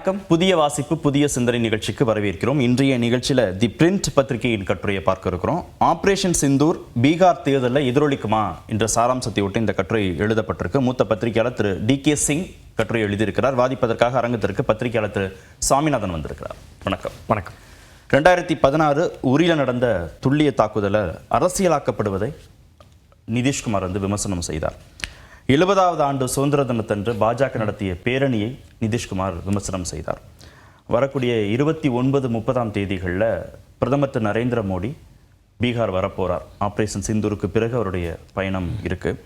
வணக்கம். புதிய வாசிப்பு புதிய சிந்தனை நிகழ்ச்சிக்கு வரவேற்கிறோம். இன்றைய நிகழ்ச்சியில் தி பிரிண்ட் பத்திரிகையின் கட்டுரையை பார்க்க இருக்கிறோம். ஆபரேஷன் சிந்தூர் பீகார் தேர்தலில் எதிரொலிக்குமா என்ற சாராம்சத்தை ஒட்டி இந்த கட்டுரை எழுதப்பட்டிருக்கு. மூத்த பத்திரிகையாளர் திரு DK சிங் கட்டுரை எழுதியிருக்கிறார். வாதிப்பதற்காக அரங்கத்திற்கு பத்திரிகையாளர் திரு சாமிநாதன் வந்திருக்கிறார். வணக்கம். வணக்கம். 2016 உரியில் நடந்த துல்லிய தாக்குதலை அரசியலாக்கப்படுவதை நிதிஷ்குமார் விமர்சனம் செய்தார். 70வது ஆண்டு சுதந்திர தினத்தன்று பாஜக நடத்திய பேரணியை நிதிஷ்குமார் விமர்சனம் செய்தார். வரக்கூடிய 29, 30ஆம் தேதிகளில் பிரதமர் திரு நரேந்திர மோடி பீகார் வரப்போகிறார். ஆப்ரேஷன் சிந்தூருக்கு பிறகு அவருடைய பயணம் இருக்குது.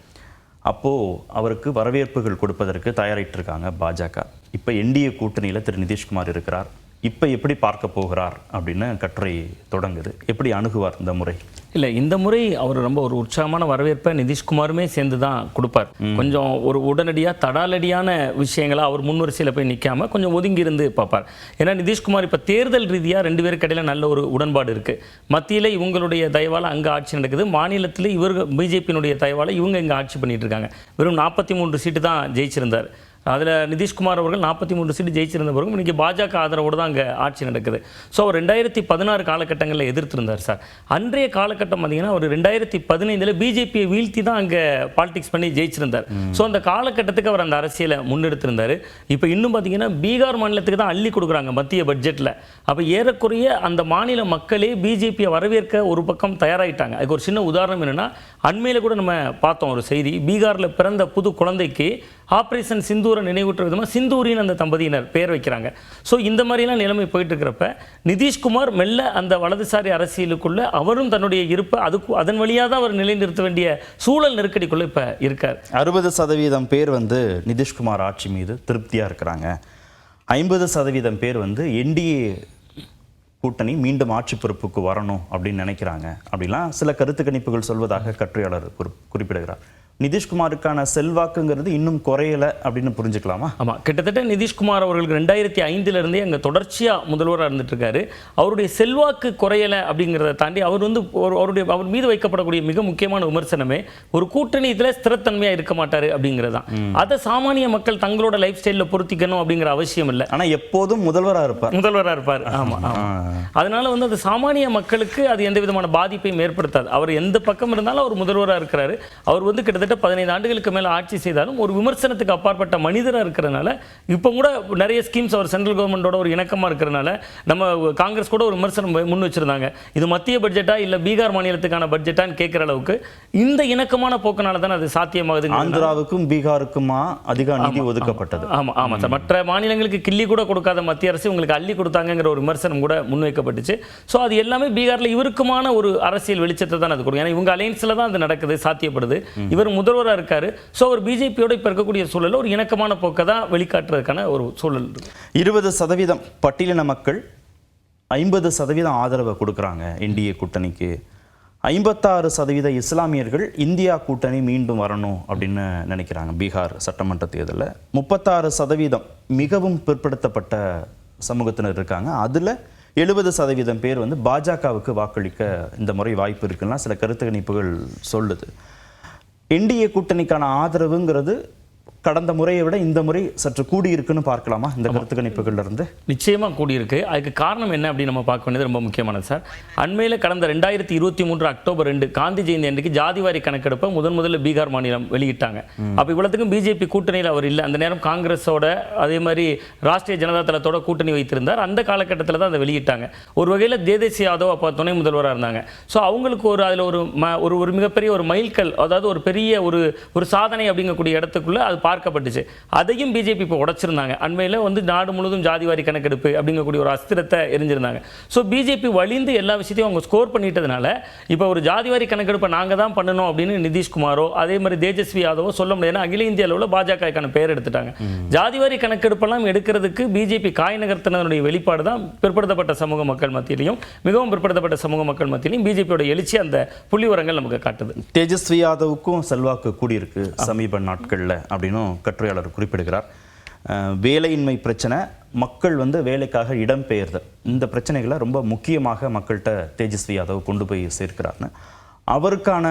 அப்போது அவருக்கு வரவேற்புகள் கொடுப்பதற்கு தயாரிட்டு இருக்காங்க பாஜக. இப்போ NDA கூட்டணியில் திரு நிதிஷ்குமார் இருக்கிறார். இப்போ எப்படி பார்க்க போகிறார் அப்படின்னு கட்டுரை தொடங்குது. எப்படி அணுகுவார் இந்த முறை? இல்லை, இந்த முறை அவர் ரொம்ப ஒரு உற்சாகமான வரவேற்பை நிதிஷ்குமாருமே சேர்ந்து தான் கொடுப்பார். கொஞ்சம் ஒரு உடனடியாக தடாலடியான விஷயங்களை அவர் முன்வரிசையில் போய் நிற்காம கொஞ்சம் ஒதுங்கி இருந்து பார்ப்பார். ஏன்னா நிதிஷ்குமார் இப்போ தேர்தல் ரீதியாக 2 பேருக்கு இடையில நல்ல ஒரு உடன்பாடு இருக்குது. மத்தியில் இவங்களுடைய தயவால் அங்கே ஆட்சி நடக்குது, மாநிலத்தில் இவர்கள் பிஜேபியினுடைய தயவால் இவங்க இங்கே ஆட்சி பண்ணிட்டு இருக்காங்க. வெறும் 43 சீட்டு தான் ஜெயிச்சிருந்தார். அதில் நிதிஷ்குமார் அவர்கள் 43 சீட்டு ஜெயிச்சிருந்த பிறகு இன்றைக்கி பாஜக ஆதரவோடு தான் அங்கே ஆட்சி நடக்குது. ஸோ அவர் 2016 காலகட்டங்களில் எதிர்த்திருந்தார் சார். அன்றைய காலகட்டம் பார்த்தீங்கன்னா அவர் 2015 பிஜேபியை வீழ்த்தி தான் அங்கே பாலிடிக்ஸ் பண்ணி ஜெயிச்சிருந்தார். ஸோ அந்த காலகட்டத்துக்கு அவர் அந்த அரசியலை முன்னெடுத்திருந்தார். இப்போ இன்னும் பார்த்தீங்கன்னா பீகார் மாநிலத்துக்கு தான் அள்ளி கொடுக்குறாங்க மத்திய பட்ஜெட்டில். அப்போ ஏறக்குறைய அந்த மாநில மக்களே பிஜேபியை வரவேற்க ஒரு பக்கம் தயாராகிட்டாங்க. அதுக்கு ஒரு சின்ன உதாரணம் என்னென்னா, அண்மையில் கூட நம்ம பார்த்தோம் ஒரு செய்தி. பீகாரில் பிறந்த புது குழந்தைக்கு ஆப்ரேஷன் சிந்தூரை நினைவூட்டுற விதமாக சிந்தூரின்னு அந்த தம்பதியினர் பெயர் வைக்கிறாங்க. ஸோ இந்த மாதிரிலாம் நிலைமை போயிட்டு இருக்கிறப்ப நிதிஷ்குமார் மெல்ல அந்த வலதுசாரி அரசியலுக்குள்ள அவரும் தன்னுடைய இருப்பை அதன் வழியாக தான் அவர் நிலைநிறுத்த வேண்டிய சூழல் நெருக்கடிக்குள்ளே இப்போ இருக்கார். 60% பேர் நிதிஷ்குமார் ஆட்சி மீது திருப்தியாக இருக்கிறாங்க. 50% பேர் NDA கூட்டணி மீண்டும் ஆட்சி பொறுப்புக்கு வரணும் அப்படின்னு நினைக்கிறாங்க. அப்படிலாம் சில கருத்து கணிப்புகள் சொல்வதாக கட்டுரையாளர் குறிப்பிடுகிறார். நிதிஷ்குமாருக்கான செல்வாக்குங்கிறது இன்னும் குறையலை அப்படின்னு புரிஞ்சுக்கலாமா? ஆமாம், கிட்டத்தட்ட நிதிஷ்குமார் அவர்களுக்கு 2005 அங்கே தொடர்ச்சியாக முதல்வராக இருந்துட்டு இருக்காரு. அவருடைய செல்வாக்கு குறையலை அப்படிங்கிறத தாண்டி அவர் அவர் மீது வைக்கப்படக்கூடிய மிக முக்கியமான விமர்சனமே ஒரு கூட்டணி இதில் ஸ்திரத்தன்மையாக இருக்க மாட்டார் அப்படிங்கிறது தான். அதை சாமானிய மக்கள் தங்களோட லைஃப் ஸ்டைலில் பொருத்திக்கணும் அப்படிங்கிற அவசியம் இல்லை. ஆனால் எப்போதும் முதல்வராக இருப்பார். ஆமாம். அதனால அது சாமானிய மக்களுக்கு அது எந்த விதமான பாதிப்பையும் ஏற்படுத்தாது. அவர் எந்த பக்கம் இருந்தாலும் அவர் முதல்வராக இருக்கிறாரு. அவர் கிட்டத்தட்ட 15 ஆண்டுகளுக்கு மேல ஆட்சி செய்தாலும் ஒரு விமர்சனத்துக்கு அப்பாற்பட்ட மனிதராக இருக்கிறதுனால இப்போ கூட நிறைய ஸ்கீம்ஸ் அவர் சென்ட்ரல் கவர்மெண்டோட ஒரு இணக்கமாக இருக்கிறதுனால நம்ம காங்கிரஸ் கூட ஒரு விமர்சனம் முன் வச்சிருந்தாங்க. இது மத்திய பட்ஜெட்டா இல்லை பீகார் மாநிலத்துக்கான பட்ஜெட்டான்னு கேட்குற அளவுக்கு இந்த இணக்கமான போக்கினால தான் அது சாத்தியமாகுது. ஆந்திராவுக்கும் பீகாருக்குமா அதிக நிதி ஒதுக்கப்பட்டது. ஆமாம் சார். மற்ற மாநிலங்களுக்கு கிள்ளி கூட கொடுக்காத மத்திய அரசு உங்களுக்கு அள்ளி கொடுத்தாங்கிற ஒரு விமர்சனம் கூட முன்வைக்கப்பட்டுச்சு. ஸோ அது எல்லாமே பீகாரில் இவருக்குமான ஒரு அரசியல் வெளிச்சத்தை தான் அது கொடுக்கும். ஏன்னா இவங்க அலைன்ஸில் தான் அது நடக்குது, சாத்தியப்படுது. இவர் முதல்வராக இருக்காரு. ஸோ அவர் பிஜேபியோட இப்போ இருக்கக்கூடிய சூழலில் ஒரு இணக்கமான போக்கை தான் வெளிக்காட்டுறதுக்கான ஒரு சூழல். 20% பட்டியலின மக்கள் 50% ஆதரவை கொடுக்குறாங்க NDA கூட்டணிக்கு. 56% இஸ்லாமியர்கள் இந்தியா கூட்டணி மீண்டும் வரணும் அப்படின்னு நினைக்கிறாங்க. பீகார் சட்டமன்ற தேர்தலில் 36% மிகவும் பிற்படுத்தப்பட்ட சமூகத்தினர் இருக்காங்க. அதில் 70% பேர் பாஜகவுக்கு வாக்களிக்க இந்த முறை வாய்ப்பு இருக்குன்னா சில கருத்து கணிப்புகள் சொல்லுது. NDA கூட்டணிக்கான ஆதரவுங்கிறது கடந்த முறையை விட இந்த முறை சற்று கூடியிருக்குன்னு பார்க்கலாமா? இந்த கருத்து கணிப்புகள்ல இருந்து நிச்சயமாக கூடியிருக்கு. அதுக்கு காரணம் என்ன அப்படின்னு நம்ம பார்க்க வேண்டியது ரொம்ப முக்கியமானது சார். அண்மையில் கடந்த 2023 அக்டோபர் 2 காந்தி ஜெயந்தி அன்றைக்கு ஜாதிவாரி கணக்கெடுப்பை முதல்ல பீகார் மாநிலம் வெளியிட்டாங்க. அப்போ இவ்வளவுக்கும் பிஜேபி கூட்டணியில் அவர் இல்லை. அந்த நேரம் காங்கிரஸோட அதே மாதிரி ராஷ்டிரிய ஜனதா தளத்தோட கூட்டணி வைத்திருந்தார். அந்த காலகட்டத்தில் தான் அதை வெளியிட்டாங்க. ஒரு வகையில் தேஜஸ்வி யாதவ் அப்போ துணை முதல்வராக இருந்தாங்க. ஸோ அவங்களுக்கு அதில் ஒரு மிகப்பெரிய ஒரு மைல்கல், அதாவது ஒரு பெரிய ஒரு சாதனை அப்படிங்கக்கூடிய இடத்துக்குள்ள அது பார்க்கப்பட்டுச்சு. அதையும் பிஜேபி இப்போ உடைச்சிருந்தாங்க. அண்மையில் நாடு முழுவதும் ஜாதிவாரி கணக்கெடுப்பு அப்படிங்கக்கூடிய ஒரு அஸ்திரத்தை எரிஞ்சிருந்தாங்க. ஸோ பிஜேபி வழிந்து எல்லா விஷயத்தையும் அவங்க ஸ்கோர் பண்ணிட்டதுனால இப்போ ஒரு ஜாதிவாரி கணக்கெடுப்பை நாங்கள் தான் பண்ணணும் அப்படின்னு நிதிஷ்குமாரோ அதே மாதிரி தேஜஸ்வி யாதவோ சொல்ல முடியாது. அகில இந்திய அளவில் பாஜகக்கான பெயர் எடுத்துட்டாங்க. ஜாதிவாரி கணக்கெடுப்பெல்லாம் எடுக்கிறதுக்கு பிஜேபி காய் நகர்த்தினருடைய வெளிப்பாடு தான் பிற்படுத்தப்பட்ட சமூக மக்கள் மத்தியிலையும் மிகவும் பிற்படுத்தப்பட்ட சமூக மக்கள் மத்தியிலையும் பிஜேபியோட எழுச்சி அந்த புள்ளி உரங்கள் நமக்கு காட்டுது. தேஜஸ்வி யாதவுக்கும் செல்வாக்கு கூடியிருக்கு சமீப நாட்களில் அப்படின்னு கட்டுரையாளர் குறிப்பிடுகிறார். வேலையின்மை பிரச்சனை, மக்கள் வேலைக்காக இடம்பெயர்தல், இந்த பிரச்சனைகளை ரொம்ப முக்கியமாக மக்கள்கிட்ட தேஜஸ்வி யாதவ் கொண்டு போய் சேர்க்கிறார்னு. அவருக்கான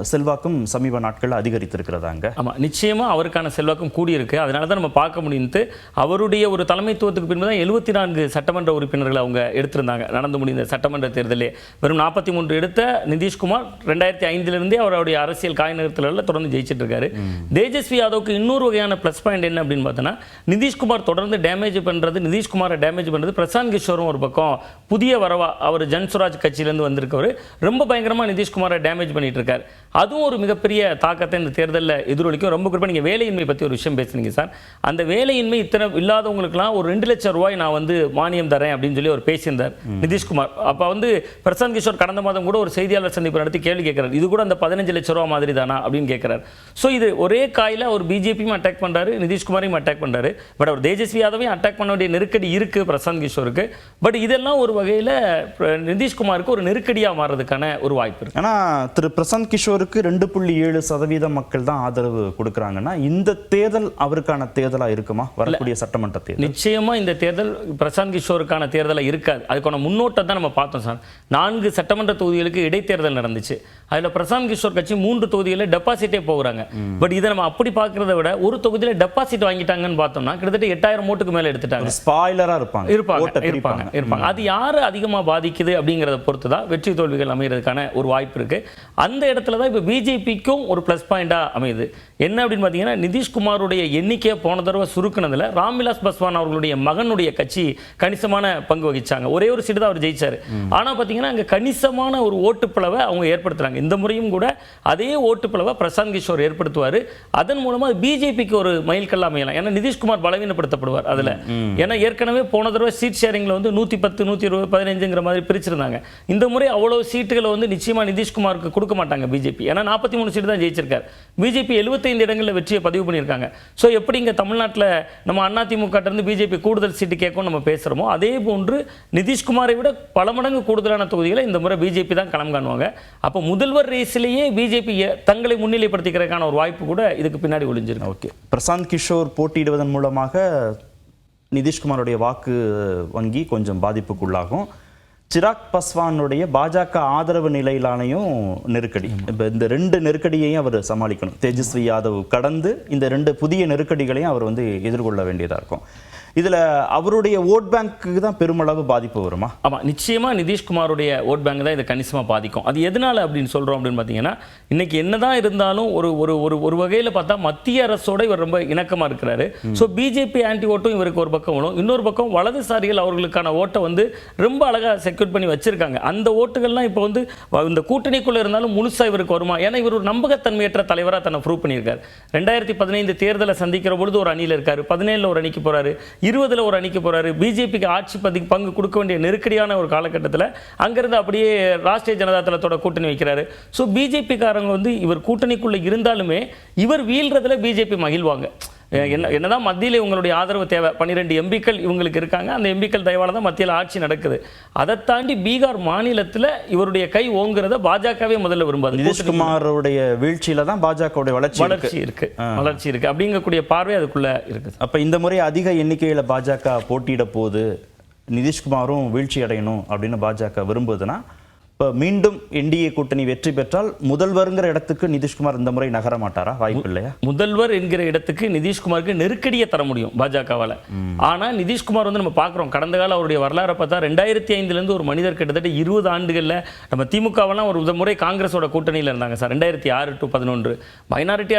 செல்வாக்கும் சமீப நாட்களில் அதிகரித்திருக்கிறதாங்க. ஆமாம், நிச்சயமாக அவருக்கான செல்வாக்கும் கூடியிருக்கு. அதனால தான் நம்ம பார்க்க முடியுது. அவருடைய ஒரு தலைமைத்துவத்துக்கு பின்பு தான் 74 சட்டமன்ற உறுப்பினர்கள் அவங்க எடுத்திருந்தாங்க. நடந்து முடிந்த சட்டமன்ற தேர்தலே வெறும் 43 எடுத்த நிதிஷ்குமார் 2005 அவருடைய அரசியல் காய் நகர்த்தலில் தொடர்ந்து ஜெயிச்சிட்டு இருக்காரு. தேஜஸ்வி யாதவுக்கு இன்னொரு வகையான ப்ளஸ் பாயிண்ட் என்ன அப்படின்னு பார்த்தோன்னா, நிதிஷ்குமார் தொடர்ந்து நிதிஷ்குமாரை டேமேஜ் பண்ணுறது. பிரசாந்த் கிஷோரும் ஒரு பக்கம் புதிய வரவா, அவர் ஜன்சுராஜ் கட்சியிலேருந்து வந்திருக்கவர், ரொம்ப பயங்கரமாக நிதிஷ்குமாரை டேமேஜ் பண்ணிட்டு இருக்காரு. அதுவும் ஒரு மிகப்பெரிய தாக்கத்தை இந்த தேர்தலில் எதிரொலிக்கும். ரொம்ப குறிப்பாக நீங்கள் வேலையின்மை பற்றி ஒரு விஷயம் பேசுனீங்க சார். அந்த வேலையின்மை இத்தனை இல்லாதவங்களுக்குலாம் ஒரு 2 லட்சம் ரூபாய் நான் வந்து மானியம் தரேன் அப்படின்னு சொல்லி அவர் பேசியிருந்தார் நிதிஷ்குமார். அப்போ வந்து பிரசாந்த் கிஷோர் கடந்த மாதம் கூட ஒரு செய்தியாளர் சந்திப்பு நடத்தி கேள்வி கேட்கிறார், இது கூட அந்த 15 லட்சம் ரூபா மாதிரி தானா அப்படின்னு கேட்கிறார். ஸோ இது ஒரே காயில் அவர் பிஜேபியும் அட்டாக் பண்ணுறாரு, நிதிஷ்குமாரையும் அட்டாக் பண்ணுறாரு. பட் அவர் தேஜஸ்வி யாதவையும் அட்டாக் பண்ண வேண்டிய நெருக்கடி இருக்குது பிரசாந்த் கிஷோருக்கு. பட் இதெல்லாம் ஒரு வகையில் நிதிஷ்குமாருக்கு ஒரு நெருக்கடியாக மாறுறதுக்கான ஒரு வாய்ப்பு இருக்கு. ஆனால் திரு பிரசாந்த் கிஷோருக்கு 2.7% மக்கள் தான் ஆதரவு கொடுக்குறாங்கன்னா, இந்த தேர்தல் அவருக்கான தேர்தலாக இருக்குமா? வரக்கூடிய சட்டமன்ற தேர்தல் நிச்சயமா இந்த தேர்தல் பிரசாந்த் கிஷோருக்கான தேர்தலாக இருக்காது. அதுக்கான முன்னோட்டம் தான் நம்ம பார்த்தோம் சார். 4 சட்டமன்ற தொகுதிகளுக்கு இடைத்தேர்தல் நடந்துச்சு. அதில் பிரசாந்த் கிஷோர் கட்சி 3 தொகுதிகளில் டெபாசிட்டே போகிறாங்க. பட் இதை நம்ம அப்படி பார்க்கறத விட ஒரு தொகுதியில் டெபாசிட் வாங்கிட்டாங்கன்னு பார்த்தோம்னா கிட்டத்தட்ட 8000 ஓட்டுக்கு மேலே எடுத்துட்டாங்க. ஸ்பாயிலரா இருப்பாங்க. அது யார் அதிகமாக பாதிக்குது அப்படிங்கிறத பொறுத்து தான் வெற்றி தோல்விகள் அமைகிறதுக்கான ஒரு வாய்ப்பு இருக்கு. அந்த இடத்துல தான் இப்போ பிஜேபிக்கும் ஒரு ப்ளஸ் பாயிண்டாக அமையுது. என்ன அப்படின்னு பார்த்தீங்கன்னா, நிதிஷ்குமாருடைய எண்ணிக்கையை போன தடவை சுருக்குனதில் ராம்விலாஸ் பாஸ்வான் அவர்களுடைய மகனுடைய கட்சி கணிசமான பங்கு வகிச்சாங்க. ஒரே ஒரு சீட்டு தான் அவர் ஜெயிச்சார். ஆனால் பார்த்தீங்கன்னா அங்கே கணிசமான ஒரு ஓட்டுப்பிளவை அவங்க ஏற்படுத்துறாங்க. இந்த முறையும் கூட அதே ஓட்டுப்பிளவை பிரசாந்த் கிஷோர் ஏற்படுத்துவார். அதன் மூலமாக பிஜேபிக்கு ஒரு மைல்கல் அமையலாம். ஏன்னா நிதிஷ்குமார் பலவீனப்படுத்தப்படுவார் அதில். ஏன்னா ஏற்கனவே போன தடவை சீட் ஷேரிங்கில் வந்து 110, 120, 15ங்கிற மாதிரி பிரிச்சிருந்தாங்க. இந்த முறை அவ்வளோ சீட்டுகளை வந்து நிச்சயமாக நிதிஷ்குமாருக்கு கொடுக்க மாட்டாங்க பிஜேபி. ஏன்னா 43 சீட்டு தான் ஜெயிச்சிருக்காரு. பிஜேபி 75 இடங்களில் வெற்றியை பதிவு பண்ணியிருக்காங்க. ஸோ எப்படி இங்கே தமிழ்நாட்டில் நம்ம அதிமுக இருந்து பிஜேபி கூடுதல் சீட்டு கேட்கும் நம்ம பேசுகிறோமோ, அதே போன்று நிதிஷ்குமாரை விட பல மடங்கு கூடுதலான தொகுதிகளை இந்த முறை பிஜேபி தான் களம் காணுவாங்க. அப்போ முதல்வர் ரேஸிலேயே பிஜேபி தங்களை முன்னிலைப்படுத்திக்கிறதுக்கான ஒரு வாய்ப்பு கூட இதுக்கு பின்னாடி ஒளிஞ்சிருக்கு. ஓகே, பிரசாந்த் கிஷோர் போட்டியிடுவதன் மூலமாக நிதிஷ்குமாருடைய வாக்கு வங்கி கொஞ்சம் பாதிப்புக்குள்ளாகும். சிராக் பாஸ்வானுடைய பாஜக ஆதரவு நிலையிலானையும் நெருக்கடி. இப்போ இந்த 2 நெருக்கடியையும் அவர் சமாளிக்கணும். தேஜஸ்வி யாதவ் கடந்து இந்த 2 புதிய நெருக்கடிகளையும் அவர் வந்து எதிர்கொள்ள வேண்டியதாக இருக்கும். இதில் அவருடைய ஓட் பேங்க்கு தான் பெருமளவு பாதிப்பு வருமா? ஆமாம், நிச்சயமாக நிதிஷ்குமாருடைய ஓட் பேங்க் தான் இதை கணிசமாக பாதிக்கும். அது எதனால் அப்படின்னு சொல்கிறோம் அப்படின்னு பார்த்தீங்கன்னா, இன்றைக்கி என்னதான் இருந்தாலும் ஒரு ஒரு ஒரு ஒரு வகையில் பார்த்தா மத்திய அரசோட இவர் ரொம்ப இணக்கமாக இருக்கிறாரு. ஸோ பிஜேபி ஆன்டி ஓட்டும் இவருக்கு ஒரு பக்கம் வரும். இன்னொரு பக்கம் வலதுசாரிகள் அவர்களுக்கான ஓட்டை வந்து ரொம்ப அழகாக செக்யூர் பண்ணி வச்சிருக்காங்க. அந்த ஓட்டுகள்லாம் இப்போ வந்து இந்த கூட்டணிக்குள்ளே இருந்தாலும் முழுசாக இவருக்கு வருமா? ஏன்னா இவர் ஒரு நம்பகத்தன்மையற்ற தலைவராக தன்னை ப்ரூவ் பண்ணியிருக்காரு. 2015 தேர்தலை சந்திக்கிற பொழுது ஒரு அணியில் இருக்காரு, 17 ஒரு அணிக்கு போகிறாரு, 20 ஒரு அணிக்கு போறாரு. பிஜேபிக்கு ஆட்சி பங்கு கொடுக்க வேண்டிய நெருக்கடியான ஒரு காலகட்டத்தில் அங்கிருந்து அப்படியே ராஷ்டிரிய ஜனதா தளத்தோட கூட்டணி வைக்கிறாரு. ஸோ பிஜேபி காரங்க வந்து இவர் கூட்டணிக்குள்ள இருந்தாலுமே இவர் வீழ்றதுல பிஜேபி மகிழ்வாங்க. என்னதான் மத்தியில் இவங்களுடைய ஆதரவு தேவை, 12 எம்பிக்கள் இவங்களுக்கு இருக்காங்க, அந்த எம்பிக்கள் தயவால தான் மத்தியில் ஆட்சி நடக்குது. அதை தாண்டி பீகார் மாநிலத்தில் இவருடைய கை ஓங்குறத பாஜகவே முதல்ல விரும்பாது. நிதிஷ்குமாரோடைய வீழ்ச்சியில தான் பாஜகவுடைய வளர்ச்சி இருக்கு அப்படிங்கக்கூடிய பார்வை அதுக்குள்ள இருக்கு. அப்ப இந்த முறை அதிக எண்ணிக்கையில் பாஜக போட்டியிட போது நிதிஷ்குமாரும் வீழ்ச்சி அடையணும் அப்படின்னு பாஜக விரும்புதுன்னா, இப்போ மீண்டும் என்டிஏ கூட்டணி வெற்றி பெற்றால் முதல்வர்ங்கிற இடத்துக்கு நிதிஷ்குமார் இந்த முறை நகர மாட்டாரா? வாய்ப்பு இல்லையா? முதல்வர் என்கிற இடத்துக்கு நிதிஷ்குமாருக்கு நெருக்கடியை தர முடியும் பாஜகவால். ஆனால் நிதிஷ்குமார் வந்து நம்ம பார்க்குறோம், கடந்த கால அவருடைய வரலாறை பார்த்தா 2005 ஒரு மனிதர் கிட்டத்தட்ட 20 ஆண்டுகளில் நம்ம திமுகவெல்லாம் ஒரு முறை காங்கிரஸோட கூட்டணியில் இருந்தாங்க சார். 2006 to 2011 மைனாரிட்டி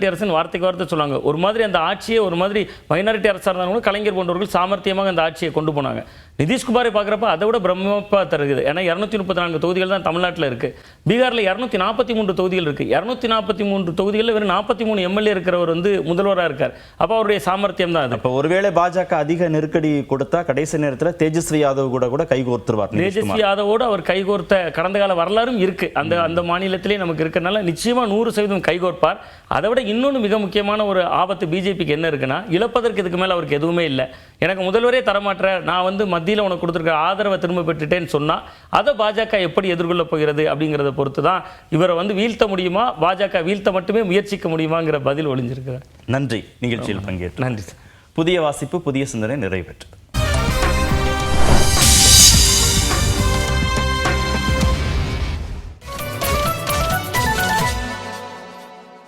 அரசுன்னு வார்த்தைக்கு வார்த்தை சொல்லுவாங்க. ஒரு மாதிரி அந்த ஆட்சியை ஒரு மாதிரி மைனாரிட்டி அரசாக இருந்தாலும் கூட கலைஞர் போன்றவர்கள் சாமர்த்தியமாக அந்த ஆட்சியை கொண்டு போனாங்க. நிதிஷ்குமாரை பார்க்குறப்ப அதை விட பிரம்மப்பா தருகுது. ஏன்னா 234 தொகுதிகள் தான் தமிழ்நாட்டில் இருக்குது. பீகாரில் 243 தொகுதிகள் இருக்குது. 243 தொகுதிகளில் வெறும் 43 எம்எல்ஏ இருக்கிறவர் வந்து முதல்வராக இருக்கார். அப்போ அவருடைய சாமர்த்தியம் தான் அது. அப்போ ஒருவேளை பாஜக அதிக நெருக்கடி கொடுத்தா கடைசி நேரத்தில் தேஜஸ்வி யாதவ் கூட கைகோர்த்துருவார். தேஜஸ்வி யாதவோடு அவர் கைகோர்த்த கடந்த கால வரலாறும் இருக்குது. அந்த மாநிலத்திலே நமக்கு இருக்கிறனால நிச்சயமாக 100% கைகோர்ப்பார். அதை விட இன்னொன்று மிக முக்கியமான ஒரு ஆபத்து பிஜேபிக்கு என்ன இருக்குன்னா, இழப்பதற்கு இதுக்கு மேலே அவருக்கு எதுவுமே இல்லை. எனக்கு முதல்வரே தரமாட்டேற, நான் வந்து மத்தியில் உனக்கு கொடுத்துருக்க ஆதரவை திரும்ப பெற்றுட்டேன்னு சொன்னால் அதை பாஜக எப்படி எதிர்கொள்ள போகிறது அப்படிங்கிறத பொறுத்து தான் இவரை வந்து வீழ்த்த முடியுமா, பாஜக வீழ்த்த மட்டுமே முயற்சிக்க முடியுமாங்கிற பதில் ஒளிஞ்சிருக்கிறார். நன்றி, நிகழ்ச்சியில் பங்கேற்று நன்றி. புதிய வாசிப்பு, புதிய சிந்தனை நிறைவேற்று.